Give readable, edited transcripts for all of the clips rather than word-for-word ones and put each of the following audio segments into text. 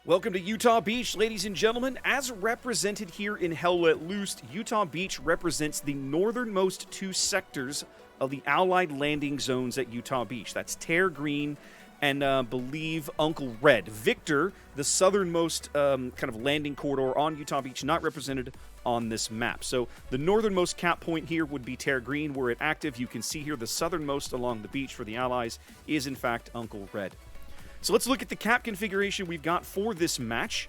Welcome to Utah Beach, ladies and gentlemen. As represented here in Hell Let Loose, Utah Beach represents the northernmost two sectors of the Allied landing zones at Utah Beach. That's Tear Green and believe Uncle Red. Victor, the southernmost kind of landing corridor on Utah Beach, not represented on this map. So the northernmost cap point here would be Tear Green. Were it active, you can see here the southernmost along the beach for the Allies is in fact Uncle Red. So let's look at the cap configuration we've got for this match.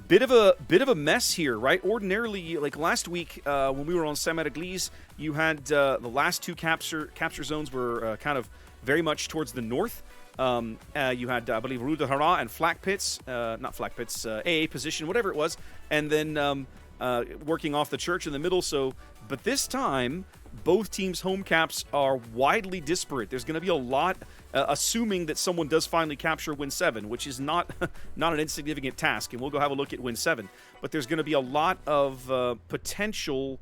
Bit of a mess here, right? Ordinarily, like last week when we were on Saint-Église, you had the last two capture zones were kind of very much towards the north. You had, I believe, Rue de Hara and Flak Pits, not Flak Pits, AA position, whatever it was, and then working off the church in the middle. But this time, both teams' home caps are widely disparate. There's going to be a lot, assuming that someone does finally capture Win 7, which is not an insignificant task, and we'll go have a look at Win 7. But there's going to be a lot of potential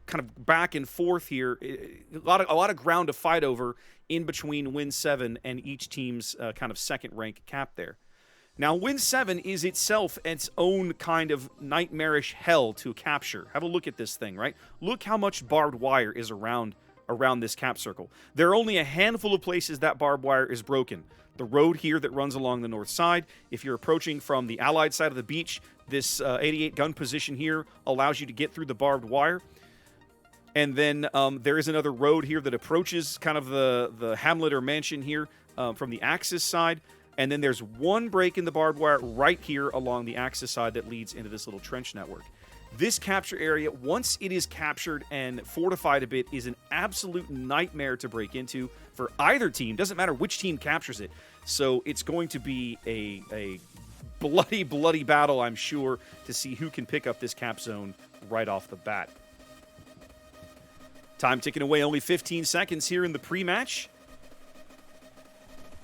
kind of back and forth here, a lot of ground to fight over in between Win 7 and each team's kind of second rank cap there. Now, Win 7 is itself its own kind of nightmarish hell to capture. Have a look at this thing, right? Look how much barbed wire is around this cap circle. There are only a handful of places that barbed wire is broken. The road here that runs along the north side, if you're approaching from the Allied side of the beach, this 88 gun position here allows you to get through the barbed wire. And then there is another road here that approaches kind of the hamlet or mansion here from the Axis side. And then there's one break in the barbed wire right here along the Axis side that leads into this little trench network. This capture area, once it is captured and fortified a bit, is an absolute nightmare to break into for either team. Doesn't matter which team captures it. So it's going to be a bloody, bloody battle, I'm sure, to see who can pick up this cap zone right off the bat. Time ticking away, only 15 seconds here in the pre-match.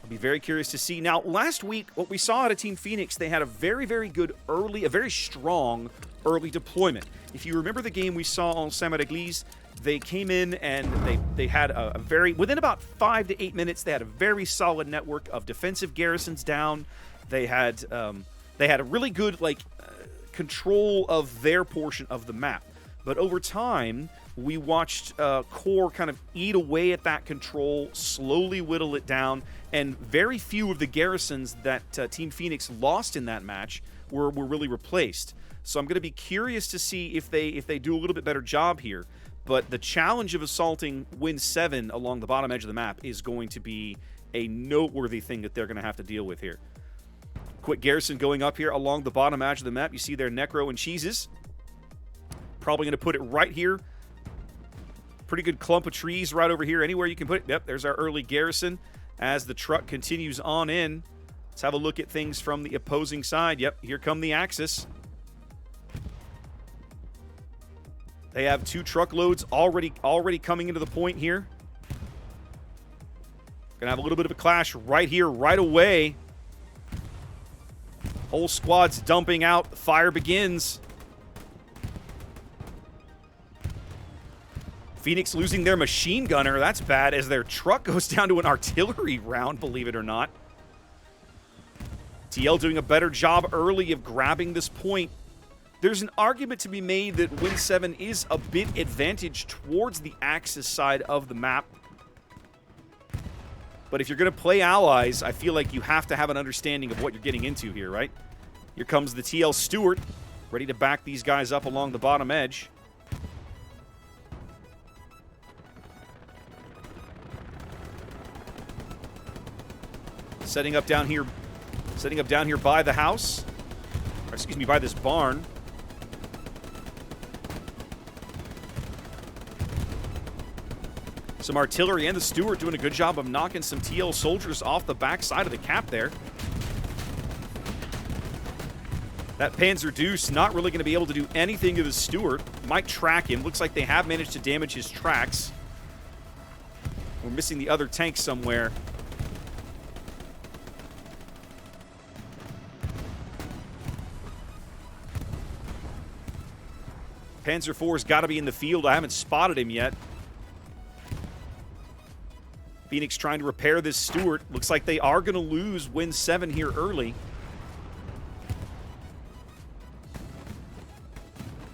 I'll be very curious to see. Now, last week, what we saw out of Team Phoenix, they had a very, very good a very strong early deployment. If you remember the game we saw on Saint-Église, they came in and they had a very, within about 5 to 8 minutes, they had a very solid network of defensive garrisons down. They had a really good, control of their portion of the map. But over time, we watched Core kind of eat away at that control, slowly whittle it down, and very few of the garrisons that Team Phoenix lost in that match were really replaced. So I'm going to be curious to see if they do a little bit better job here. But the challenge of assaulting Win 7 along the bottom edge of the map is going to be a noteworthy thing that they're going to have to deal with here. Quick garrison going up here along the bottom edge of the map. You see there Necro and Cheeses. Probably going to put it right here. Pretty good clump of trees right over here. Anywhere you can put it. Yep, there's our early garrison. As the truck continues on in, let's have a look at things from the opposing side. Yep, here come the Axis. They have 2 truckloads already coming into the point here. Gonna have a little bit of a clash right here, right away. Whole squad's dumping out. Fire begins. Phoenix losing their machine gunner. That's bad, as their truck goes down to an artillery round, believe it or not. TL doing a better job early of grabbing this point. There's an argument to be made that Win 7 is a bit advantaged towards the Axis side of the map. But if you're going to play Allies, I feel like you have to have an understanding of what you're getting into here, right? Here comes the TL Stewart, ready to back these guys up along the bottom edge. Setting up down here by the house. Or excuse me, by this barn. Some artillery and the Stewart doing a good job of knocking some TL soldiers off the backside of the cap there. That Panzer Deuce not really going to be able to do anything to the Stewart. Might track him. Looks like they have managed to damage his tracks. We're missing the other tank somewhere. Panzer IV's got to be in the field. I haven't spotted him yet. Phoenix trying to repair this Stewart. Looks like they are going to lose Win 7 here early.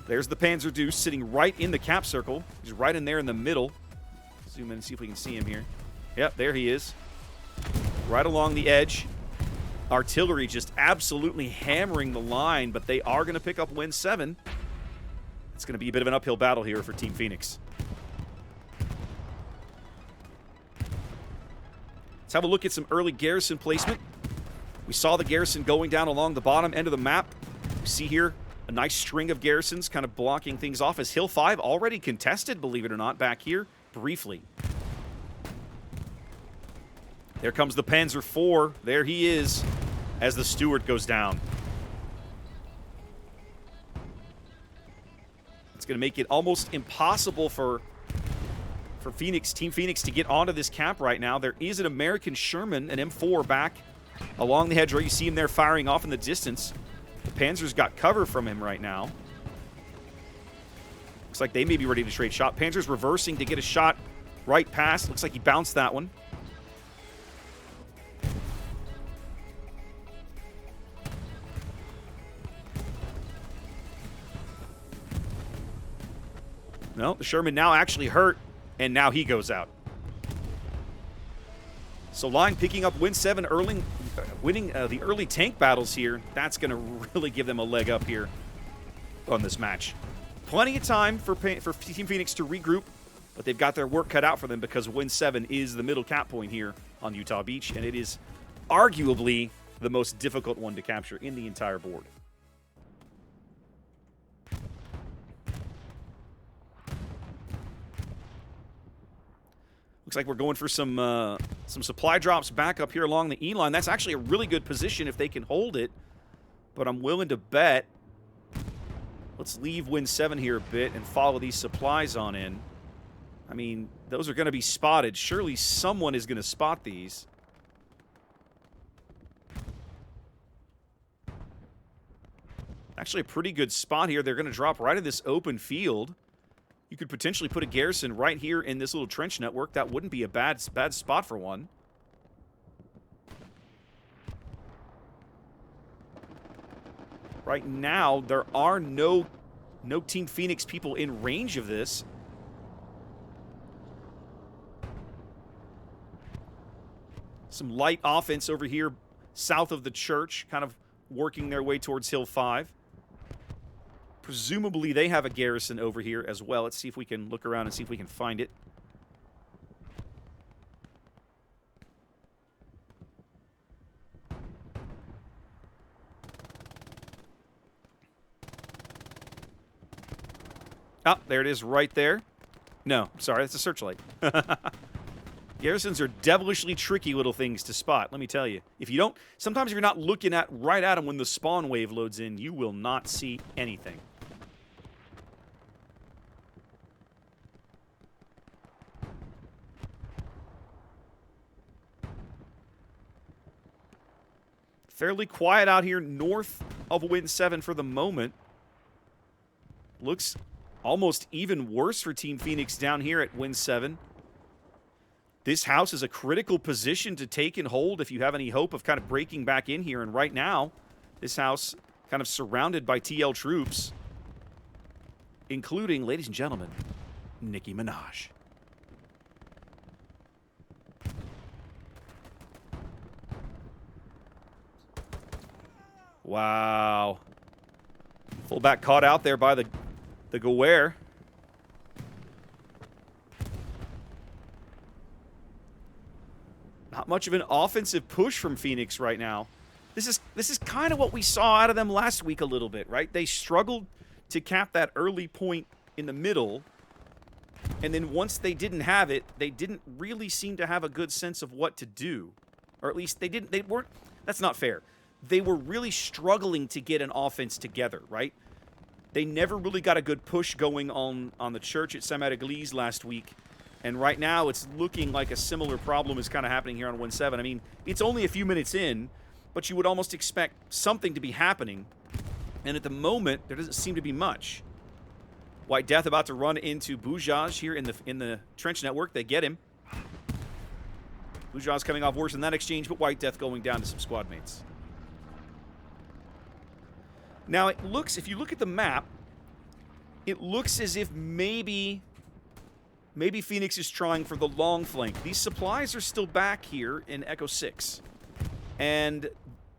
There's the Panzer Deuce sitting right in the cap circle. He's right in there in the middle. Zoom in and see if we can see him here. Yep, there he is. Right along the edge. Artillery just absolutely hammering the line, but they are going to pick up win 7. It's going to be a bit of an uphill battle here for Team Phoenix. Let's have a look at some early garrison placement. We saw the garrison going down along the bottom end of the map. You see here a nice string of garrisons kind of blocking things off as Hill 5 already contested, believe it or not, back here briefly. There comes the Panzer IV. There he is as the Stuart goes down. It's going to make it almost impossible for Phoenix, Team Phoenix to get onto this cap right now. There is an American Sherman, an M4 back along the hedgerow. You see him there firing off in the distance. The Panzer's got cover from him right now. Looks like they may be ready to trade shot. Panzer's reversing to get a shot right past. Looks like he bounced that one. No, the Sherman now actually hurt, and now he goes out. So line picking up win 7 early, winning the early tank battles here. That's going to really give them a leg up here on this match. Plenty of time for Team Phoenix to regroup, but they've got their work cut out for them because win 7 is the middle cap point here on Utah Beach, and it is arguably the most difficult one to capture in the entire board. Looks like we're going for some supply drops back up here along the E-line. That's actually a really good position if they can hold it, but I'm willing to bet. Let's leave win 7 here a bit and follow these supplies on in. I mean, those are going to be spotted. Surely someone is going to spot these. Actually a pretty good spot here. They're going to drop right in this open field. You could potentially put a garrison right here in this little trench network. That wouldn't be a bad spot for one. Right now, there are no Team Phoenix people in range of this. Some light offense over here south of the church, kind of working their way towards Hill 5. Presumably they have a garrison over here as well. Let's see if we can look around and see if we can find it. Oh, there it is right there. No, sorry, that's a searchlight. Garrisons are devilishly tricky little things to spot, let me tell you. If you don't, sometimes if you're not looking right at them when the spawn wave loads in, you will not see anything. Fairly quiet out here north of win 7 for the moment. Looks almost even worse for Team Phoenix down here at win 7. This house is a critical position to take and hold if you have any hope of kind of breaking back in here. And right now, this house kind of surrounded by TL troops, including, ladies and gentlemen, Nicki Minaj. Wow. Fullback caught out there by the Goware. Not much of an offensive push from Phoenix right now. This is kind of what we saw out of them last week a little bit, right? They struggled to cap that early point in the middle, and then once they didn't have it, they didn't really seem to have a good sense of what to do. Or at least they weren't, that's not fair. They were really struggling to get an offense together, right? They never really got a good push going on the church at Saint-Église last week. And right now, it's looking like a similar problem is kind of happening here on win 7. I mean, it's only a few minutes in, but you would almost expect something to be happening. And at the moment, there doesn't seem to be much. White Death about to run into Bujaj here in the trench network. They get him. Bujaj's coming off worse in that exchange, but White Death going down to some squad mates. Now, it looks, if you look at the map, It looks as if maybe Phoenix is trying for the long flank. These supplies are still back here in Echo 6. And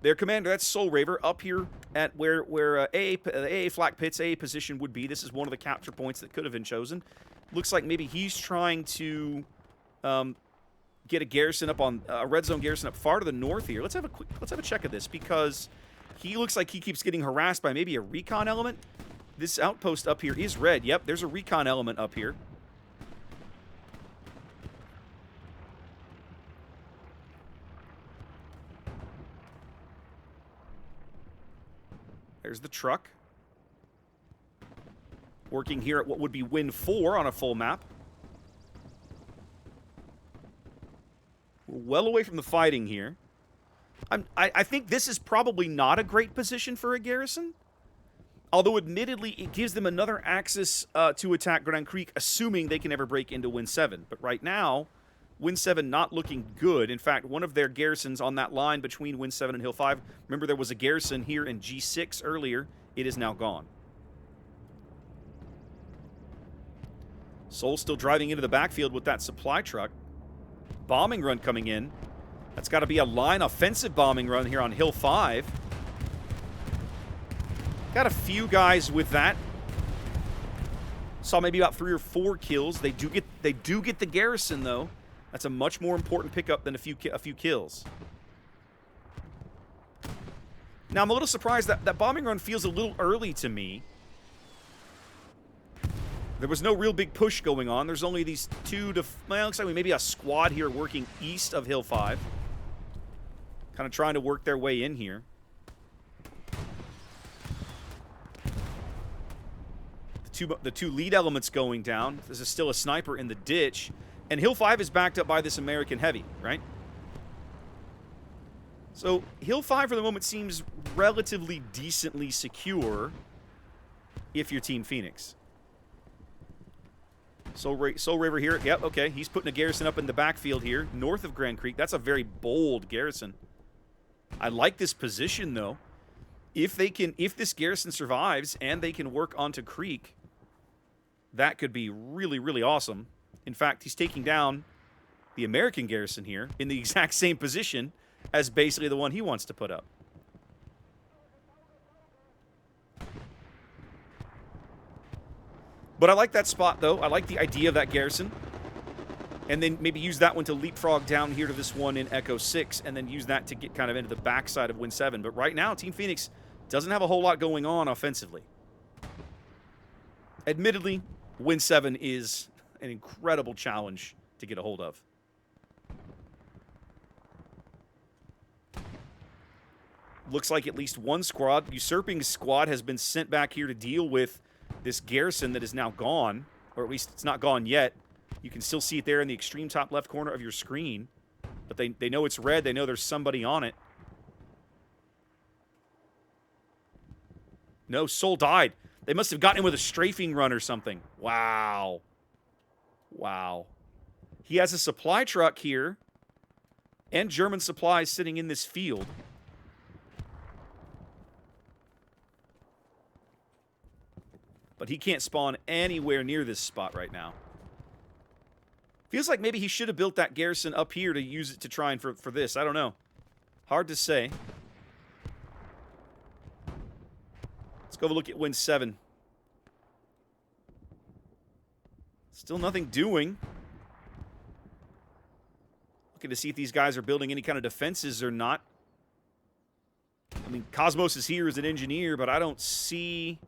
their commander, that's Soul Raver, up here at where AA flak pits, AA position would be. This is one of the capture points that could have been chosen. Looks like maybe he's trying to get a garrison up on a red zone garrison up far to the north here. Let's have a check of this, because he looks like he keeps getting harassed by maybe a recon element. This outpost up here is red. Yep, there's a recon element up here. There's the truck. Working here at what would be Win 4 on a full map. We're well away from the fighting here. I think this is probably not a great position for a garrison. Although, admittedly, it gives them another axis to attack Grand Creek, assuming they can ever break into Win 7. But right now, Win 7 not looking good. In fact, one of their garrisons on that line between Win 7 and Hill 5, remember there was a garrison here in G6 earlier. It is now gone. Soul still driving into the backfield with that supply truck. Bombing run coming in. That's got to be a line offensive bombing run here on Hill 5. Got a few guys with that. Saw maybe about 3 or 4 kills. They do get the garrison though. That's a much more important pickup than a few kills. Now I'm a little surprised that bombing run feels a little early to me. There was no real big push going on. There's only these two to... Well, looks like maybe a squad here working east of Hill 5. Kind of trying to work their way in here. The two lead elements going down. There's still a sniper in the ditch. And Hill 5 is backed up by this American heavy, right? So Hill 5 for the moment seems relatively decently secure if you're Team Phoenix. Soul Raver here. Yep, okay. He's putting a garrison up in the backfield here, north of Grand Creek. That's a very bold garrison. I like this position, though. If this garrison survives and they can work onto Creek, that could be really, really awesome. In fact, he's taking down the American garrison here in the exact same position as basically the one he wants to put up. But I like that spot, though. I like the idea of that garrison. And then maybe use that one to leapfrog down here to this one in Echo 6, and then use that to get kind of into the backside of Win 7. But right now, Team Phoenix doesn't have a whole lot going on offensively. Admittedly, Win 7 is an incredible challenge to get a hold of. Looks like at least one squad, usurping squad, has been sent back here to deal with this garrison that is now gone, or at least it's not gone yet. You can still see it there in the extreme top left corner of your screen, but they know it's red. They know there's somebody on it. No, Soul died. They must have gotten him with a strafing run or something. Wow. Wow. He has a supply truck here and German supplies sitting in this field. But he can't spawn anywhere near this spot right now. Feels like maybe he should have built that garrison up here to use it to try and for this. I don't know. Hard to say. Let's go have a look at Win 7. Still nothing doing. Looking to see if these guys are building any kind of defenses or not. I mean, Cosmos is here as an engineer, but I don't see...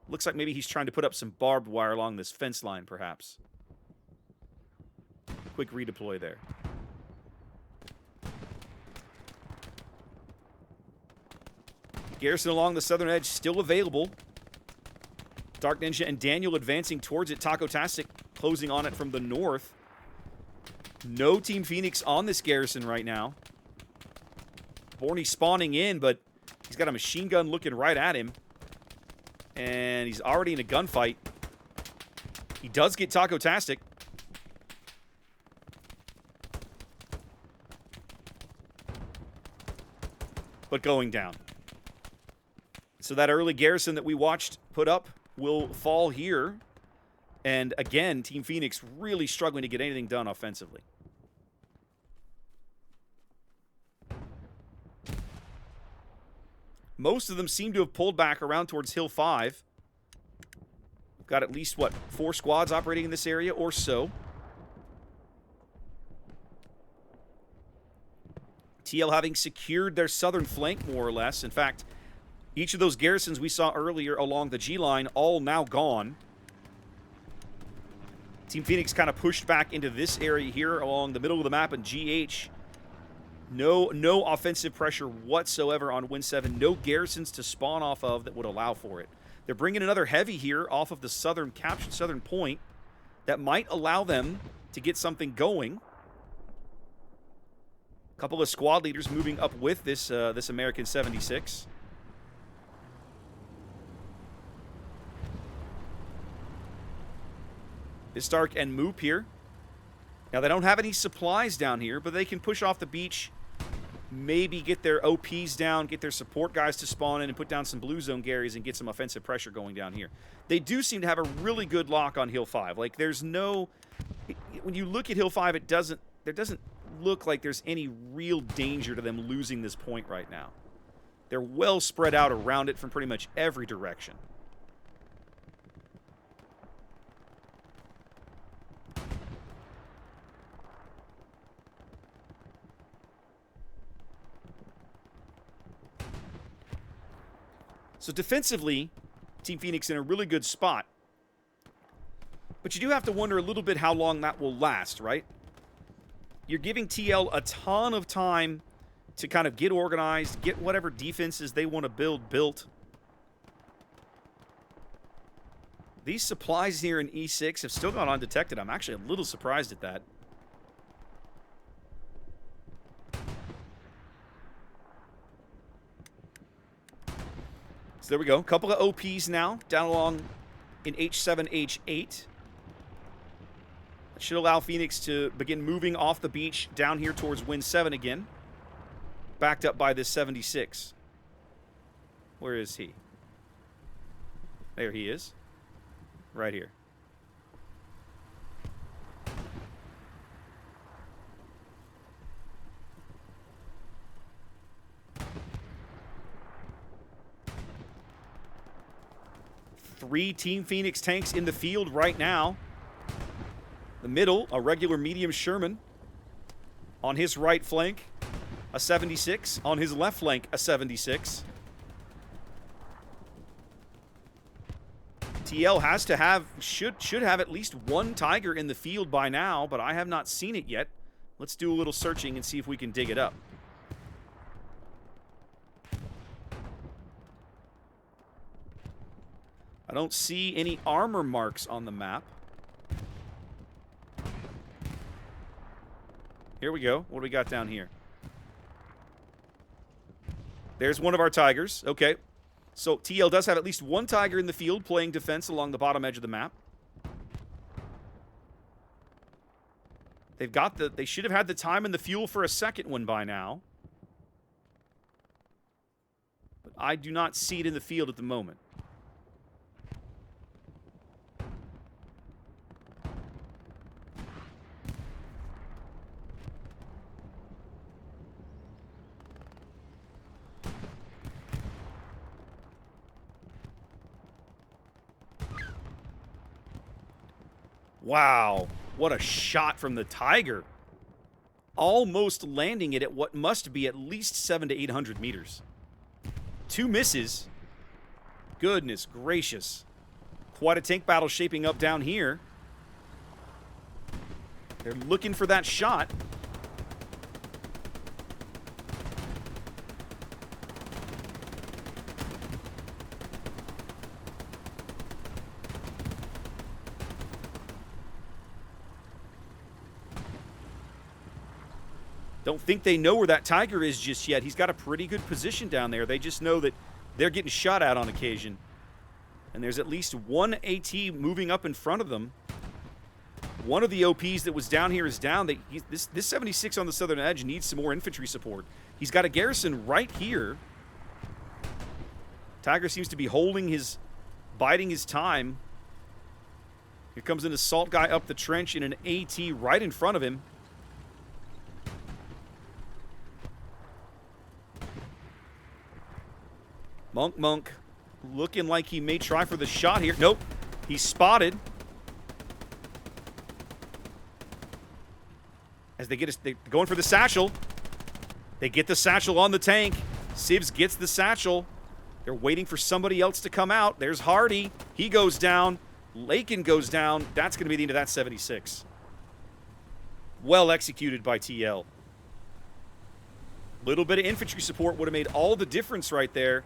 Looks like maybe he's trying to put up some barbed wire along this fence line, perhaps. Quick redeploy there. Garrison along the southern edge still available. Dark Ninja and Daniel advancing towards it. Taco Tastic closing on it from the north. No Team Phoenix on this garrison right now. Borny spawning in, but he's got a machine gun looking right at him. And he's already in a gunfight. He does get Taco Tastic. But going down. So that early garrison that we watched put up will fall here. And again, Team Phoenix really struggling to get anything done offensively. Most of them seem to have pulled back around towards Hill 5. Got at least, what, 4 squads operating in this area or so. TL having secured their southern flank, more or less. In fact, each of those garrisons we saw earlier along the G line, all now gone. Team Phoenix kind of pushed back into this area here along the middle of the map, and GH, no offensive pressure whatsoever on Win 7. No garrisons to spawn off of that would allow for it. They're bringing another heavy here off of the captured southern point that might allow them to get something going. A couple of squad leaders moving up with this American 76. Bistarck and Moop here. Now, they don't have any supplies down here, but they can push off the beach, maybe get their OPs down, get their support guys to spawn in and put down some blue zone Garys and get some offensive pressure going down here. They do seem to have a really good lock on Hill 5. Like, there's no... When you look at Hill 5, there doesn't look like there's any real danger to them losing this point right now. They're well spread out around it from pretty much every direction. So defensively, Team Phoenix in a really good spot. But you do have to wonder a little bit how long that will last, right? You're giving TL a ton of time to kind of get organized, get whatever defenses they want to build built. These supplies here in E6 have still gone undetected. I'm actually a little surprised at that. So there we go. A couple of OPs now down along in H7, H8. That should allow Phoenix to begin moving off the beach down here towards Win 7 again. Backed up by this 76. Where is he? There he is. Right here. Three Team Phoenix tanks in the field right now. The middle, a regular medium Sherman. On his right flank, a 76. On his left flank, a 76. TL has to have, should have at least one Tiger in the field by now, but I have not seen it yet. Let's do a little searching and see if we can dig it up. I don't see any armor marks on the map. Here we go. What do we got down here? There's one of our Tigers. Okay. So TL does have at least one Tiger in the field playing defense along the bottom edge of the map. They should have had the time and the fuel for a second one by now. But I do not see it in the field at the moment. Wow, what a shot from the Tiger. Almost landing it at what must be at least 700 to 800 meters. 2 misses. Goodness gracious. Quite a tank battle shaping up down here. They're looking for that shot. Don't think they know where that Tiger is just yet. He's got a pretty good position down there. They just know that they're getting shot at on occasion. And there's at least one AT moving up in front of them. One of the OPs that was down here is down. This 76 on the southern edge needs some more infantry support. He's got a garrison right here. Tiger seems to be holding his biding his time. Here comes an assault guy up the trench in an AT right in front of him. Monk looking like he may try for the shot here. Nope. He's spotted. As they're going for the satchel. They get the satchel on the tank. Sibs gets the satchel. They're waiting for somebody else to come out. There's Hardy. He goes down. Lakin goes down. That's going to be the end of that 76. Well executed by TL. Little bit of infantry support would have made all the difference right there.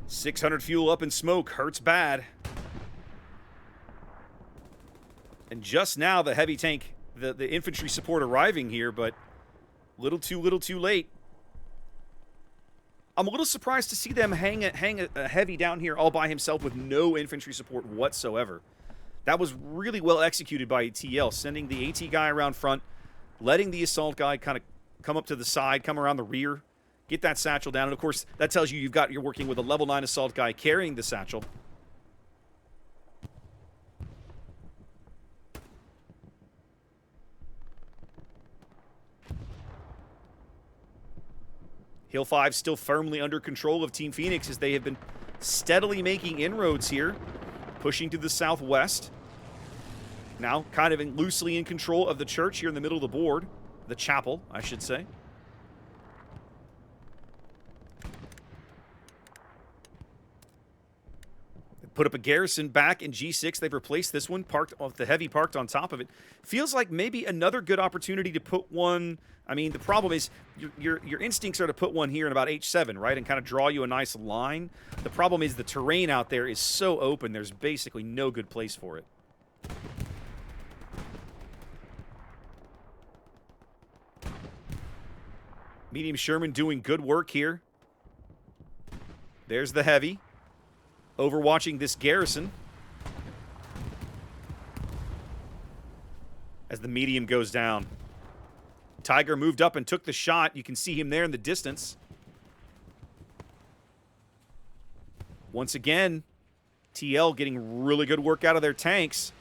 .600 fuel up in smoke hurts bad. And just now the heavy tank, the infantry support arriving here, but little too late. I'm a little surprised to see them hang a heavy down here all by himself with no infantry support whatsoever. That was really well executed by TL, sending the AT guy around front, letting the assault guy kind of come up to the side, come around the rear, get that satchel down. And of course, that tells you you're working with a level 9 assault guy carrying the satchel. Hill 5 still firmly under control of Team Phoenix as they have been steadily making inroads here, pushing to the southwest. Now kind of loosely in control of the church here in the middle of the board. The chapel, I should say. Put up a garrison back in G6. They've replaced this one, parked off the heavy parked on top of it. Feels like maybe another good opportunity to put one. I mean, the problem is your instincts are to put one here in about H7, right, and kind of draw you a nice line. The problem is the terrain out there is so open. There's basically no good place for it. Medium Sherman doing good work here. There's the heavy. Overwatching this garrison as the medium goes down. Tiger moved up and took the shot. You can see him there in the distance. Once again, TL getting really good work out of their tanks.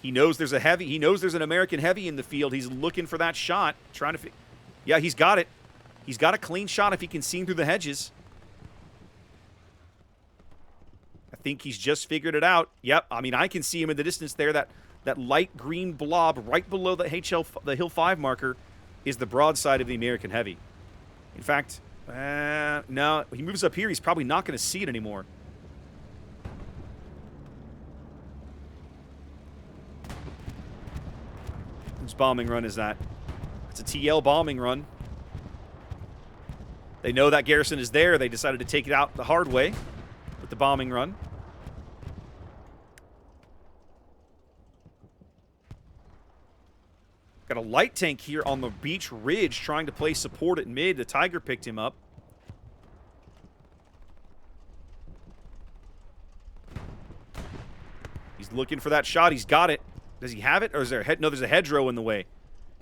He knows there's a heavy. He knows there's an American heavy in the field. He's looking for that shot. Trying to... Yeah, he's got it. He's got a clean shot if he can see him through the hedges. I think he's just figured it out. Yep, I mean, I can see him in the distance there. That light green blob right below the Hill 5 marker is the broadside of the American heavy. In fact, no, he moves up here. He's probably not going to see it anymore. Whose bombing run is that? It's a TL bombing run. They know that garrison is there. They decided to take it out the hard way with the bombing run. Got a light tank here on the beach ridge trying to play support at mid. The Tiger picked him up. He's looking for that shot. He's got it. Does he have it? Or is there a head? No, there's a hedgerow in the way.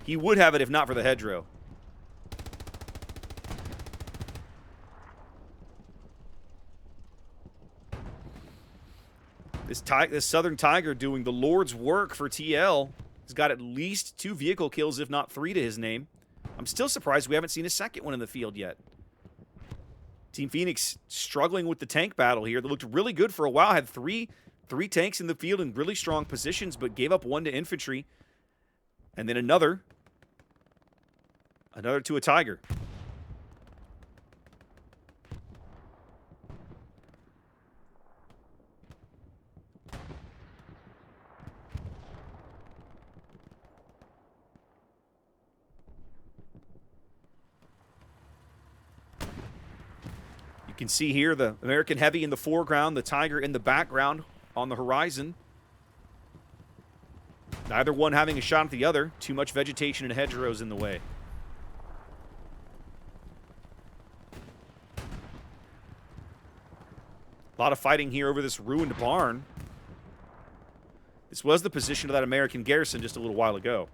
He would have it if not for the hedgerow. This Southern Tiger doing the Lord's work for TL. He's got at least 2 vehicle kills, if not 3 to his name. I'm still surprised we haven't seen a second one in the field yet. Team Phoenix struggling with the tank battle here. They looked really good for a while. Had three tanks in the field in really strong positions, but gave up 1 to infantry. And then another to a Tiger. You can see here the American heavy in the foreground, the Tiger in the background on the horizon. Neither one having a shot at the other. Too much vegetation and hedgerows in the way. A lot of fighting here over this ruined barn. This was the position of that American garrison just a little while ago.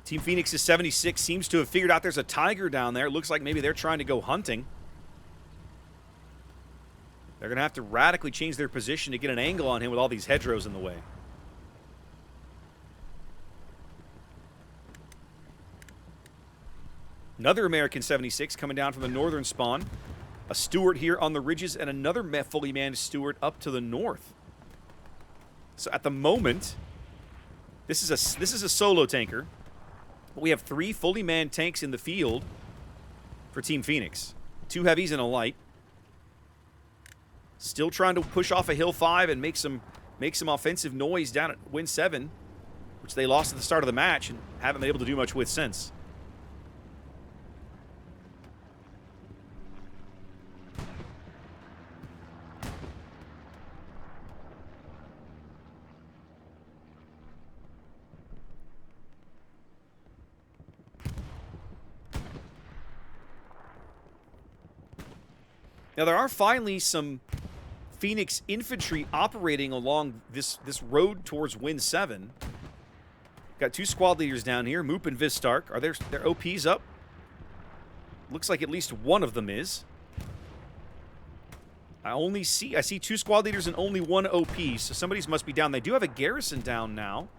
Team Phoenix's 76 seems to have figured out there's a tiger down there. It looks like maybe they're trying to go hunting. They're going to have to radically change their position to get an angle on him with all these hedgerows in the way. Another American 76 coming down from the northern spawn. A Stuart here on the ridges and another fully manned Stuart up to the north. So at the moment, this is a solo tanker. But we have 3 fully manned tanks in the field for Team Phoenix. 2 heavies and a light. Still trying to push off a Hill 5 and make some offensive noise down at Win 7, which they lost at the start of the match and haven't been able to do much with since. Now, there are finally some Phoenix infantry operating along this road towards Win 7. Got 2 squad leaders down here, Moop and Vistark. Are their OPs up? Looks like at least one of them is. I see 2 squad leaders and only 1 OP, so somebody's must be down. They do have a garrison down now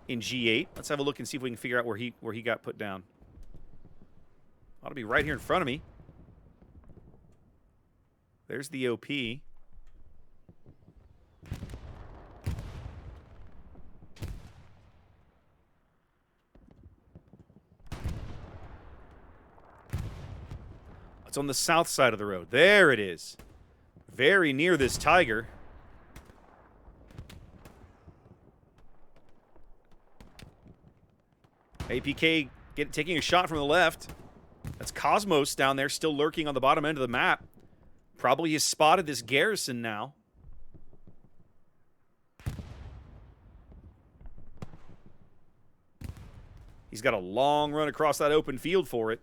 in G8. Let's have a look and see if we can figure out where he got put down. Ought to be right here in front of me. There's the OP. It's on the south side of the road. There it is. Very near this tiger. APK taking a shot from the left. That's Cosmos down there still lurking on the bottom end of the map. Probably has spotted this garrison now. He's got a long run across that open field for it.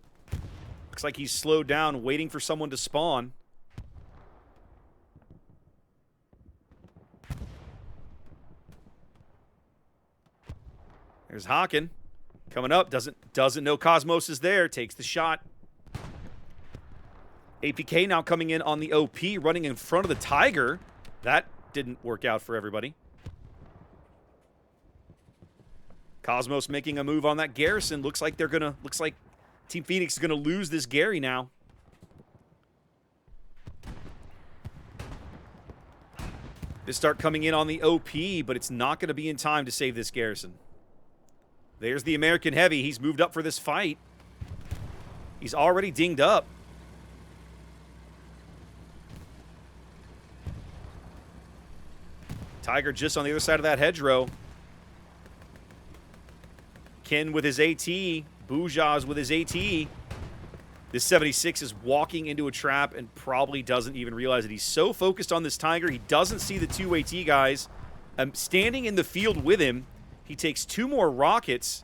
Looks like he's slowed down, waiting for someone to spawn. There's Hawken. Coming up, doesn't know Cosmos is there, takes the shot. APK now coming in on the OP, running in front of the Tiger. That didn't work out for everybody. Cosmos making a move on that garrison. Looks like Team Phoenix is gonna lose this Gary now. They start coming in on the OP, but it's not gonna be in time to save this garrison. There's the American Heavy. He's moved up for this fight. He's already dinged up. Tiger just on the other side of that hedgerow. Ken with his AT. Boujaz with his AT. This 76 is walking into a trap and probably doesn't even realize it. He's so focused on this Tiger, he doesn't see the 2 AT guys standing in the field with him. He takes 2 more rockets.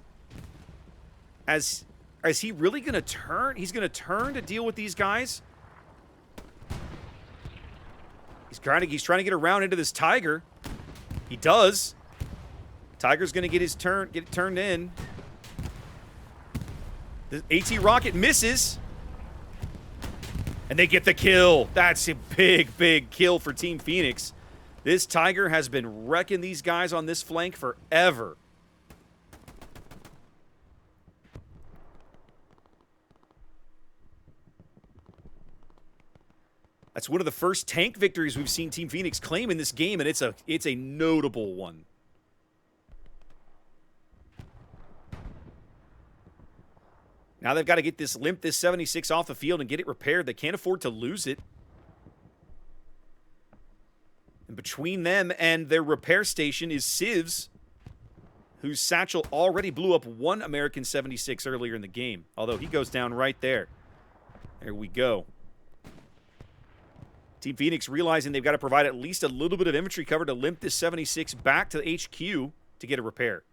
Is he really going to turn? He's going to turn to deal with these guys? He's trying to get around into this Tiger. He does. Tiger's going to get it turned in. The AT rocket misses. And they get the kill. That's a big, big kill for Team Phoenix. This Tiger has been wrecking these guys on this flank forever. That's one of the first tank victories we've seen Team Phoenix claim in this game, and it's a notable one. Now they've got to get this 76 off the field and get it repaired. They can't afford to lose it. And between them and their repair station is Civs, whose satchel already blew up 1 American 76 earlier in the game. Although he goes down right there. There we go. Team Phoenix realizing they've got to provide at least a little bit of infantry cover to limp this 76 back to the HQ to get a repair.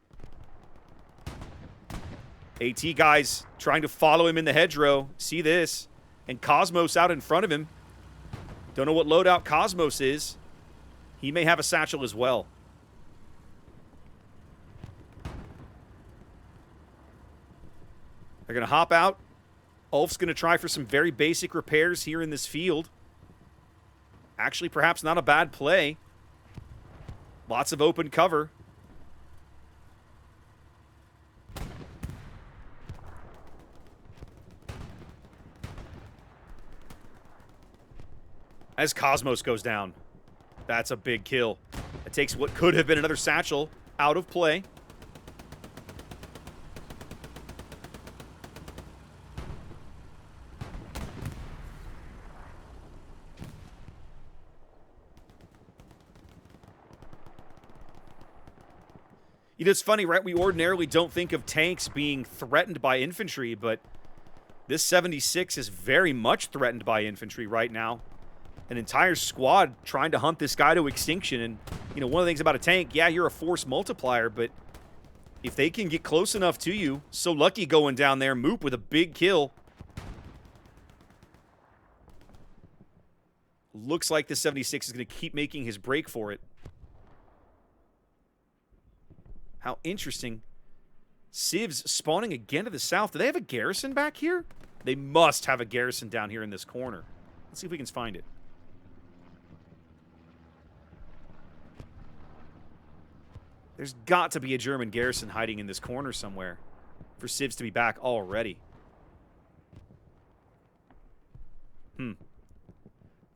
AT guys trying to follow him in the hedgerow. See this. And Cosmos out in front of him. Don't know what loadout Cosmos is. He may have a satchel as well. They're going to hop out. Ulf's going to try for some very basic repairs here in this field. Actually, perhaps not a bad play. Lots of open cover. As Cosmos goes down. That's a big kill. It takes what could have been another satchel out of play. You know, it's funny, right? We ordinarily don't think of tanks being threatened by infantry, but this 76 is very much threatened by infantry right now. An entire squad trying to hunt this guy to extinction. And, you know, one of the things about a tank, yeah, you're a force multiplier, but if they can get close enough to you, so lucky going down there, Moop with a big kill. Looks like the 76 is going to keep making his break for it. How interesting. Civs spawning again to the south. Do they have a garrison back here? They must have a garrison down here in this corner. Let's see if we can find it. There's got to be a German garrison hiding in this corner somewhere for Civs to be back already.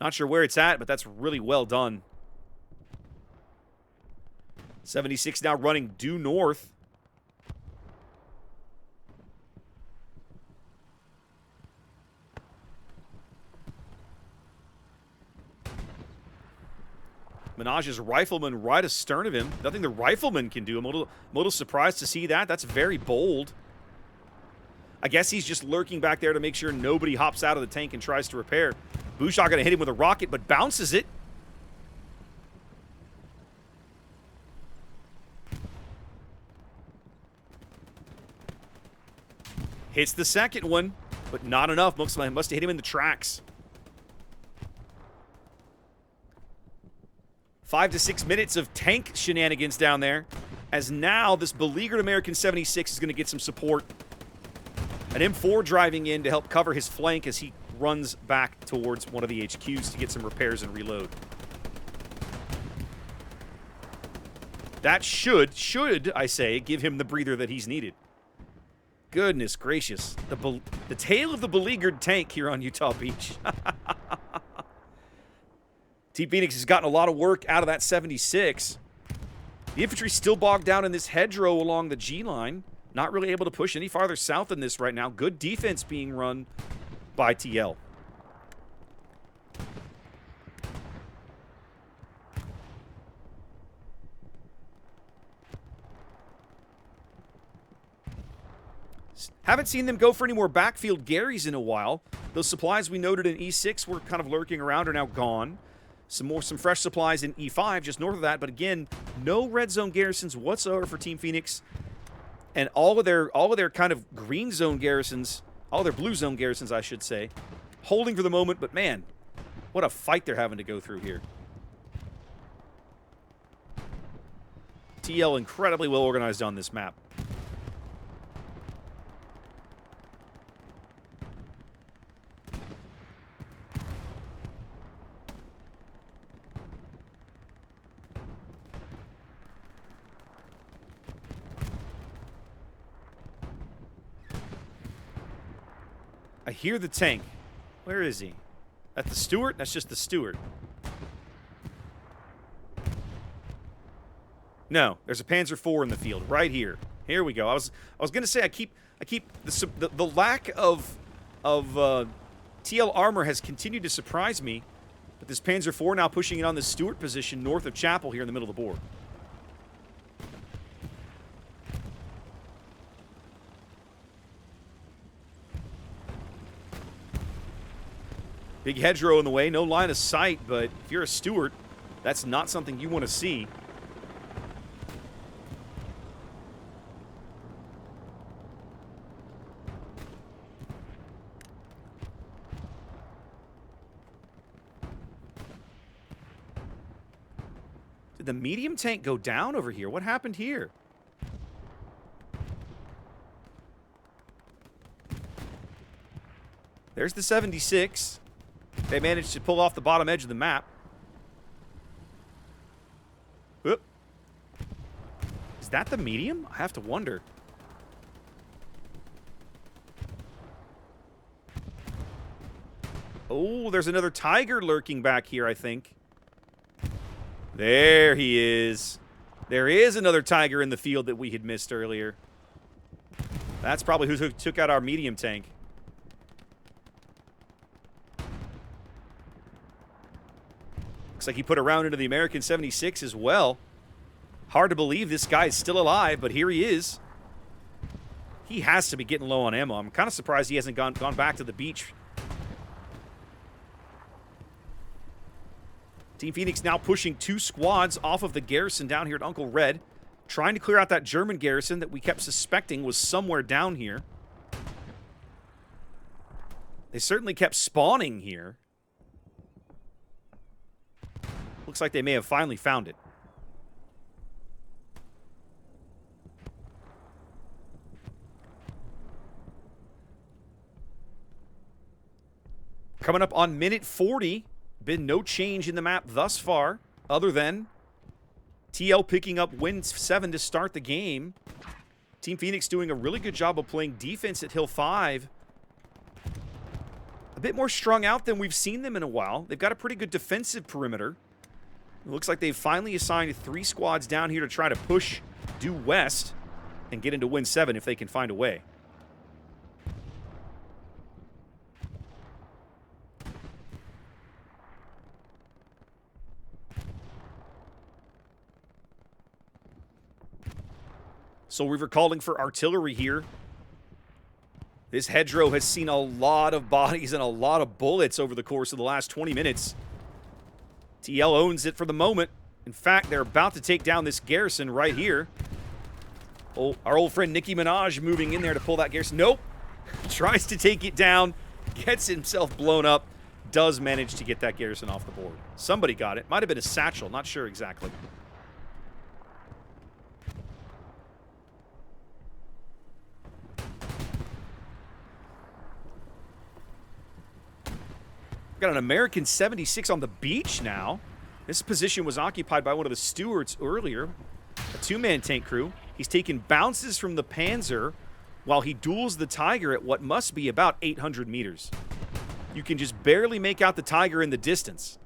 Not sure where it's at, but that's really well done. 76 now running due north. Menage's rifleman right astern of him. Nothing the rifleman can do. I'm a little surprised to see that. That's very bold. I guess he's just lurking back there to make sure nobody hops out of the tank and tries to repair. Bouchard going to hit him with a rocket, but bounces it. Hits the second one, but not enough. Must have hit him in the tracks. 5 to 6 minutes of tank shenanigans down there, as now this beleaguered American 76 is going to get some support. An M4 driving in to help cover his flank as he runs back towards one of the HQs to get some repairs and reload. That should, I say, give him the breather that he's needed. Goodness gracious. The tale of the beleaguered tank here on Utah Beach. Team Phoenix has gotten a lot of work out of that 76. The infantry's still bogged down in this hedgerow along the G line. Not really able to push any farther south than this right now. Good defense being run by TL. Haven't seen them go for any more backfield Garys in a while. Those supplies we noted in E6 were kind of lurking around are now gone. Some fresh supplies in E5 just north of that, but again, no red zone garrisons whatsoever for Team Phoenix. And all of their kind of green zone garrisons, all their blue zone garrisons, I should say, holding for the moment, but man, what a fight they're having to go through here. TL incredibly well organized on this map. I hear the tank. Where is he? That's the Stewart? That's just the Stewart. No, there's a Panzer IV in the field right here. Here we go. I was gonna say I keep the lack of TL armor has continued to surprise me, but this Panzer IV now pushing it on the Stewart position north of Chapel here in the middle of the board. Big hedgerow in the way, no line of sight, but if you're a Stewart, that's not something you want to see. Did the medium tank go down over here? What happened here? There's the 76. They managed to pull off the bottom edge of the map. Oop. Is that the medium? I have to wonder. Oh, there's another tiger lurking back here, I think. There he is. There is another tiger in the field that we had missed earlier. That's probably who took out our medium tank. Looks like he put a round into the American 76 as well. Hard to believe this guy is still alive, but here he is. He has to be getting low on ammo. I'm kind of surprised he hasn't gone back to the beach. Team Phoenix now pushing 2 squads off of the garrison down here at Uncle Red, trying to clear out that German garrison that we kept suspecting was somewhere down here. They certainly kept spawning here. Looks like they may have finally found it. Coming up on minute 40. Been no change in the map thus far, other than TL picking up win 7 to start the game. Team Phoenix doing a really good job of playing defense at Hill 5. A bit more strung out than we've seen them in a while. They've got a pretty good defensive perimeter. It looks like they've finally assigned 3 squads down here to try to push due west and get into win 7 if they can find a way. So we're calling for artillery here. This hedgerow has seen a lot of bodies and a lot of bullets over the course of the last 20 minutes. TL owns it for the moment. In fact, they're about to take down this garrison right here. Oh, our old friend Nicki Minaj moving in there to pull that garrison. Nope. Tries to take it down. Gets himself blown up. Does manage to get that garrison off the board. Somebody got it. Might have been a satchel. Not sure exactly. Got an American 76 on the beach now. This position was occupied by one of the stewards earlier. A 2-man tank crew. He's taking bounces from the Panzer while he duels the Tiger at what must be about 800 meters. You can just barely make out the Tiger in the distance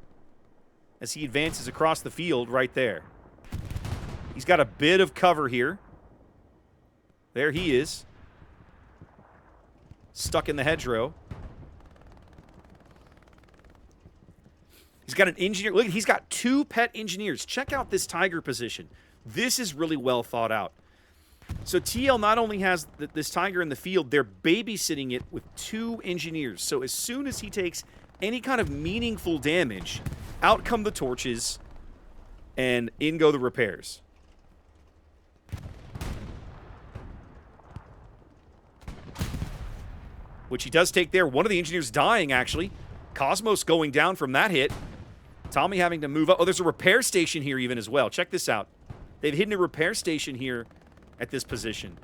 as he advances across the field right there. He's got a bit of cover here. There he is. Stuck in the hedgerow. He's got an engineer. Look, he's got 2 pet engineers. Check out this Tiger position. This is really well thought out. So TL not only has this Tiger in the field, they're babysitting it with 2 engineers. So as soon as he takes any kind of meaningful damage, out come the torches, and in go the repairs. Which he does take there. One of the engineers dying, actually. Cosmos going down from that hit. Tommy having to move up. Oh, there's a repair station here even as well. Check this out. They've hidden a repair station here at this position.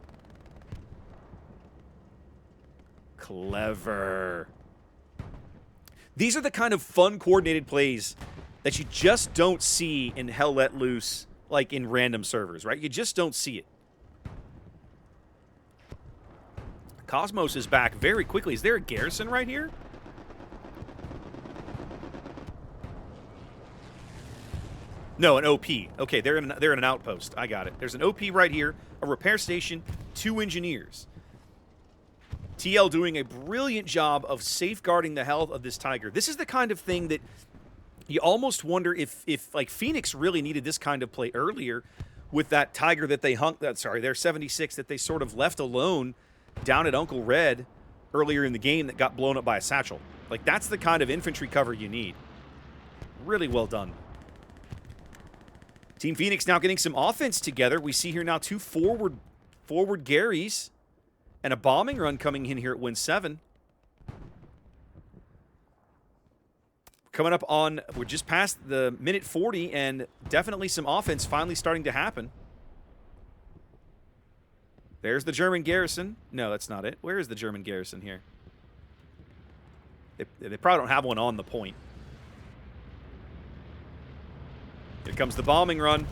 Clever. These are the kind of fun, coordinated plays that you just don't see in Hell Let Loose, like in random servers, right? You just don't see it. Cosmos is back very quickly. Is there a garrison right here? No, an OP. Okay, they're in an outpost. I got it. There's an OP right here, a repair station, 2 engineers. TL doing a brilliant job of safeguarding the health of this Tiger. This is the kind of thing that you almost wonder if like Phoenix really needed this kind of play earlier with that Tiger that they their 76 that they sort of left alone down at Uncle Red earlier in the game that got blown up by a satchel. Like, that's the kind of infantry cover you need. Really well done. Team Phoenix now getting some offense together. We see here now 2 forward Garys and a bombing run coming in here at win 7. Coming up on, we're just past the minute 40, and definitely some offense finally starting to happen. There's the German garrison. No, that's not it. Where is the German garrison here? They probably don't have one on the point. Here comes the bombing run.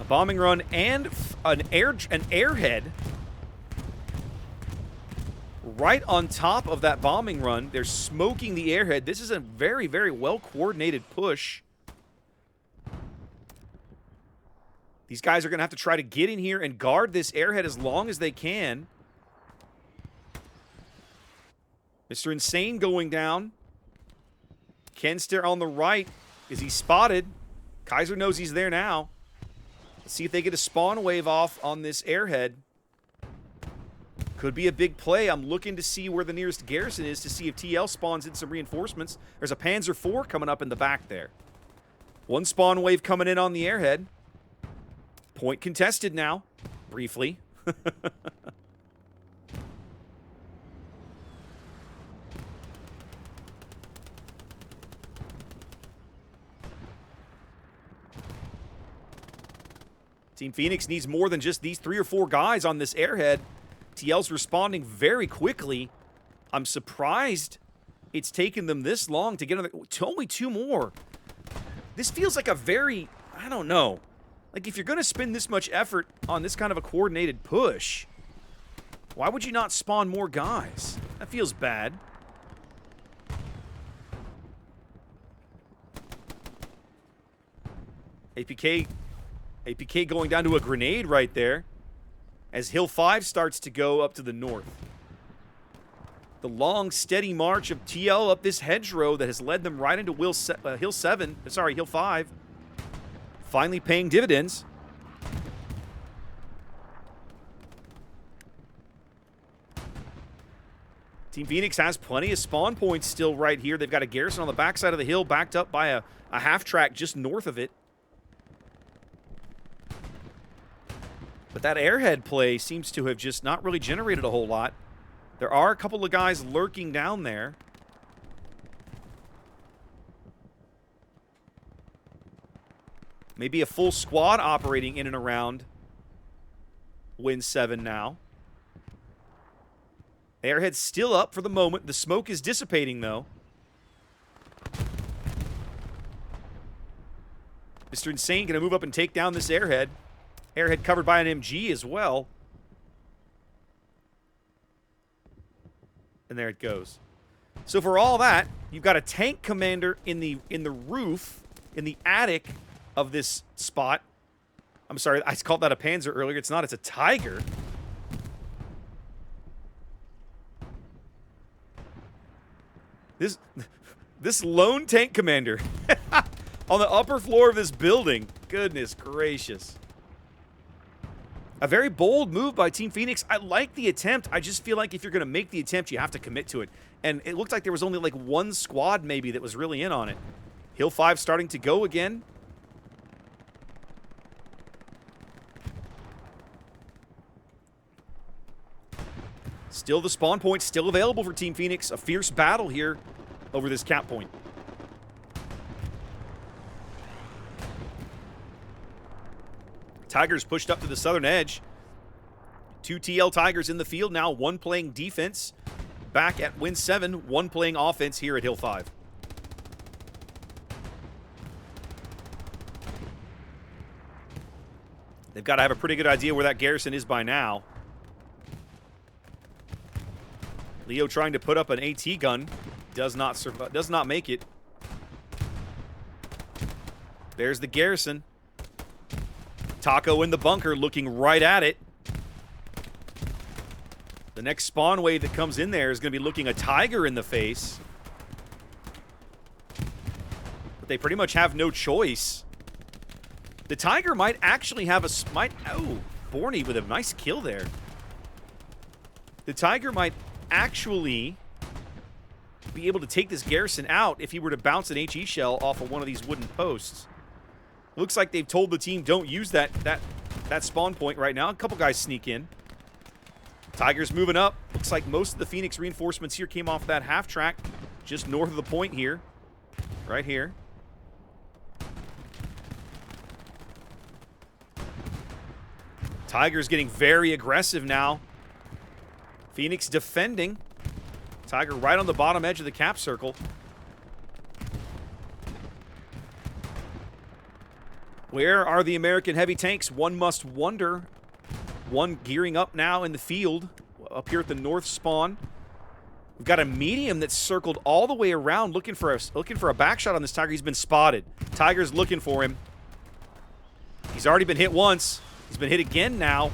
A bombing run and an airhead right on top of that bombing run. They're smoking the airhead. This is a very, very well-coordinated push. These guys are going to have to try to get in here and guard this airhead as long as they can. Mr. Insane going down. Kenster on the right. Is he spotted? Kaiser knows he's there now. Let's see if they get a spawn wave off on this airhead. Could be a big play. I'm looking to see where the nearest garrison is to see if TL spawns in some reinforcements. There's a Panzer IV coming up in the back there. One spawn wave coming in on the airhead. Point contested now, briefly. Team Phoenix needs more than just these 3 or 4 guys on this airhead. TL's responding very quickly. I'm surprised it's taken them this long to get on only 2 more. This feels like a very, I don't know. Like, if you're going to spend this much effort on this kind of a coordinated push, why would you not spawn more guys? That feels bad. APK going down to a grenade right there as Hill 5 starts to go up to the north. The long, steady march of TL up this hedgerow that has led them right into Hill 5. Finally paying dividends. Team Phoenix has plenty of spawn points still right here. They've got a garrison on the backside of the hill backed up by a half-track just north of it. But that airhead play seems to have just not really generated a whole lot. There are a couple of guys lurking down there. Maybe a full squad operating in and around Win 7 now. Airhead's still up for the moment. The smoke is dissipating, though. Mr. Insane going to move up and take down this airhead. Airhead covered by an MG as well. And there it goes. So for all that, you've got a tank commander in the roof, in the attic of this spot. I'm sorry, I called that a Panzer earlier. It's not, it's a Tiger. This lone tank commander on the upper floor of this building. Goodness gracious. A very bold move by Team Phoenix. I like the attempt. I just feel like if you're going to make the attempt, you have to commit to it. And it looked like there was only like 1 squad maybe that was really in on it. Hill 5 starting to go again. Still the spawn point, still available for Team Phoenix. A fierce battle here over this cap point. Tigers pushed up to the southern edge. 2 TL Tigers in the field now. 1 playing defense back at Win 7. 1 playing offense here at Hill 5. They've got to have a pretty good idea where that garrison is by now. Leo trying to put up an AT gun. Does not survive, does not make it. There's the garrison. Taco in the bunker looking right at it. The next spawn wave that comes in there is going to be looking a Tiger in the face. But they pretty much have no choice. The Tiger might actually have a... oh, Borny with a nice kill there. The Tiger might actually be able to take this garrison out if he were to bounce an HE shell off of one of these wooden posts. Looks like they've told the team don't use that spawn point right now. A couple guys sneak in. Tigers moving up. Looks like most of the Phoenix reinforcements here came off that half track just north of the point here. Right here. Tiger's getting very aggressive now. Phoenix defending. Tiger right on the bottom edge of the cap circle. Where are the American heavy tanks? One must wonder. One gearing up now in the field, up here at the north spawn. We've got a medium that's circled all the way around, looking for a back shot on this Tiger. He's been spotted. Tiger's looking for him. He's already been hit once. He's been hit again now.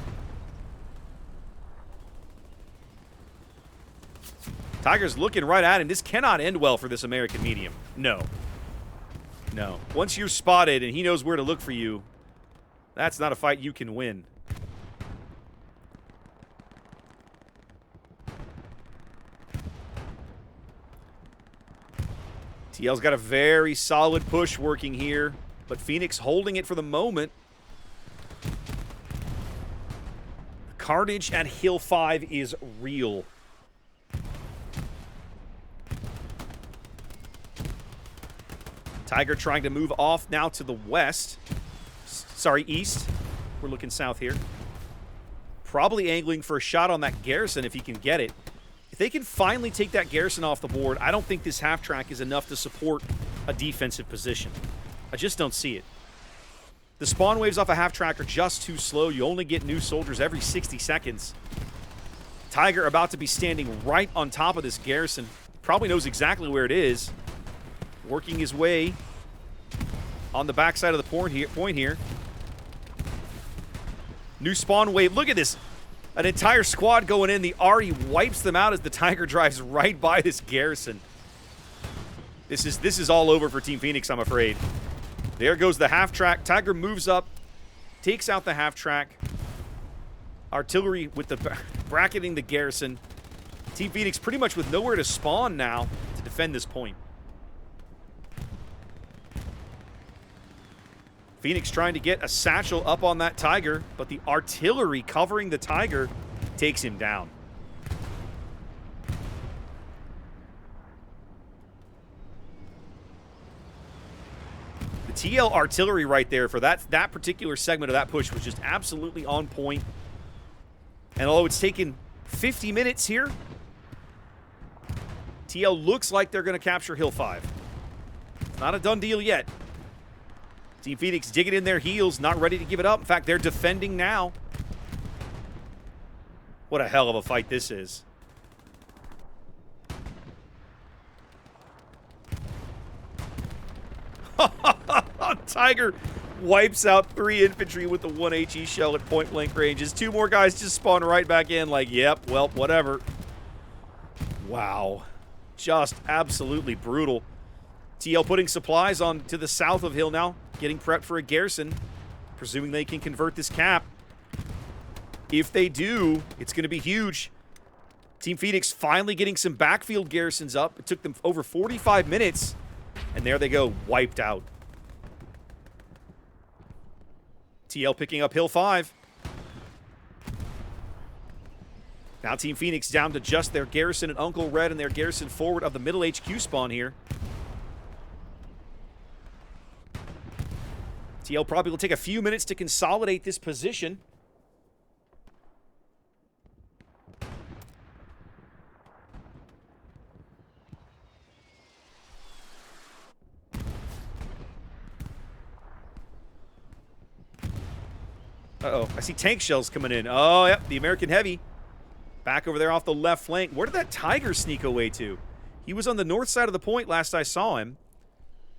Tiger's looking right at him. This cannot end well for this American medium. No. No. Once you're spotted and he knows where to look for you, that's not a fight you can win. TL's got a very solid push working here, but Phoenix holding it for the moment. The carnage at Hill 5 is real. Tiger trying to move off now to the west. Sorry, east. We're looking south here. Probably angling for a shot on that garrison if he can get it. If they can finally take that garrison off the board, I don't think this half-track is enough to support a defensive position. I just don't see it. The spawn waves off a half-track are just too slow. You only get new soldiers every 60 seconds. Tiger about to be standing right on top of this garrison. Probably knows exactly where it is. Working his way on the backside of the point here. New spawn wave. Look at this. An entire squad going in. The Ari wipes them out as the Tiger drives right by this garrison. This is all over for Team Phoenix, I'm afraid. There goes the half-track. Tiger moves up, takes out the half-track. Artillery with the bracketing the garrison. Team Phoenix pretty much with nowhere to spawn now to defend this point. Phoenix trying to get a satchel up on that Tiger, but the artillery covering the Tiger takes him down. The TL artillery right there for that particular segment of that push was just absolutely on point. And although it's taken 50 minutes here, TL looks like they're going to capture Hill 5. It's not a done deal yet. Team Phoenix digging in their heels, not ready to give it up. In fact, they're defending now. What a hell of a fight this is. Tiger wipes out 3 infantry with the 1 HE shell at point-blank ranges. 2 more guys just spawn right back in like, yep, well, whatever. Wow. Just absolutely brutal. TL putting supplies on to the south of Hill now, getting prepped for a garrison, presuming they can convert this cap. If they do, it's going to be huge. Team Phoenix finally getting some backfield garrisons up. It took them over 45 minutes, and there they go, wiped out. TL picking up Hill 5. Now Team Phoenix down to just their garrison at Uncle Red and their garrison forward of the middle HQ spawn here. TL probably will take a few minutes to consolidate this position. Uh-oh, I see tank shells coming in. Oh, yep, the American Heavy. Back over there off the left flank. Where did that Tiger sneak away to? He was on the north side of the point last I saw him.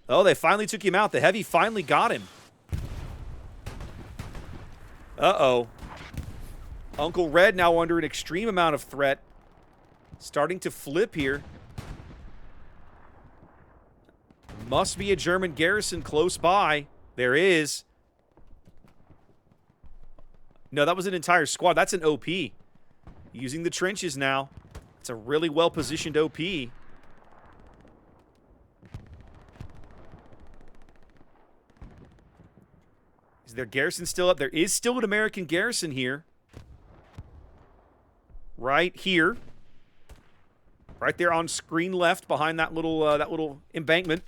Oh, they finally took him out. The Heavy finally got him. Uh-oh. Uncle Red now under an extreme amount of threat. Starting to flip here. Must be a German garrison close by. There is. No, that was an entire squad. That's an OP. Using the trenches now. It's a really well-positioned OP. Is their garrison still up? There is still an American garrison here. Right here. Right there on screen left behind that little embankment.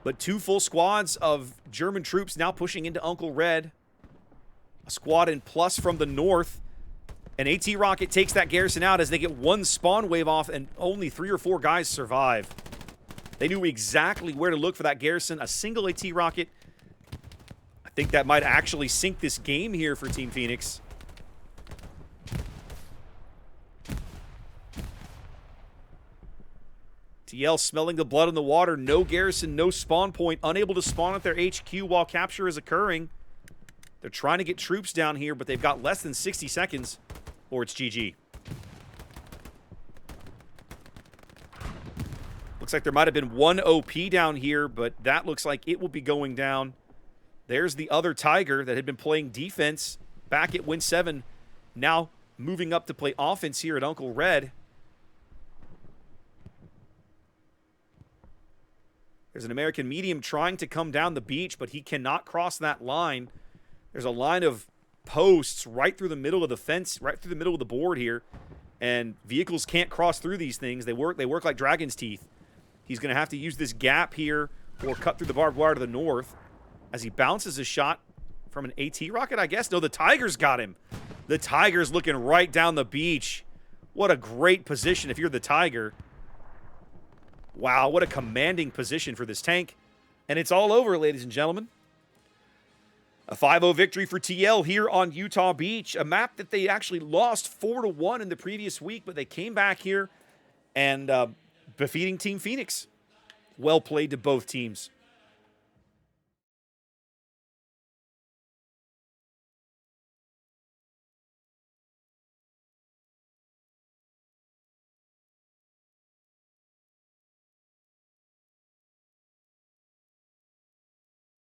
But 2 full squads of German troops now pushing into Uncle Red. A squad in plus from the north. An AT rocket takes that garrison out as they get 1 spawn wave off and only 3 or 4 guys survive. They knew exactly where to look for that garrison. A single AT rocket. I think that might actually sink this game here for Team Phoenix. TL smelling the blood in the water. No garrison, no spawn point. Unable to spawn at their HQ while capture is occurring. They're trying to get troops down here, but they've got less than 60 seconds, or it's GG. Looks like there might have been 1 OP down here, but that looks like it will be going down. There's the other Tiger that had been playing defense back at Win 7. Now moving up to play offense here at Uncle Red. There's an American medium trying to come down the beach, but he cannot cross that line. There's a line of posts right through the middle of the fence, right through the middle of the board here, and vehicles can't cross through these things. They work like dragon's teeth. He's going to have to use this gap here or cut through the barbed wire to the north as he bounces a shot from an AT rocket, I guess. No, the Tiger's got him. The Tiger's looking right down the beach. What a great position if you're the Tiger. Wow, what a commanding position for this tank. And it's all over, ladies and gentlemen. A 5-0 victory for TL here on Utah Beach. A map that they actually lost 4-1 in the previous week, but they came back here and defeating Team Phoenix. Well played to both teams.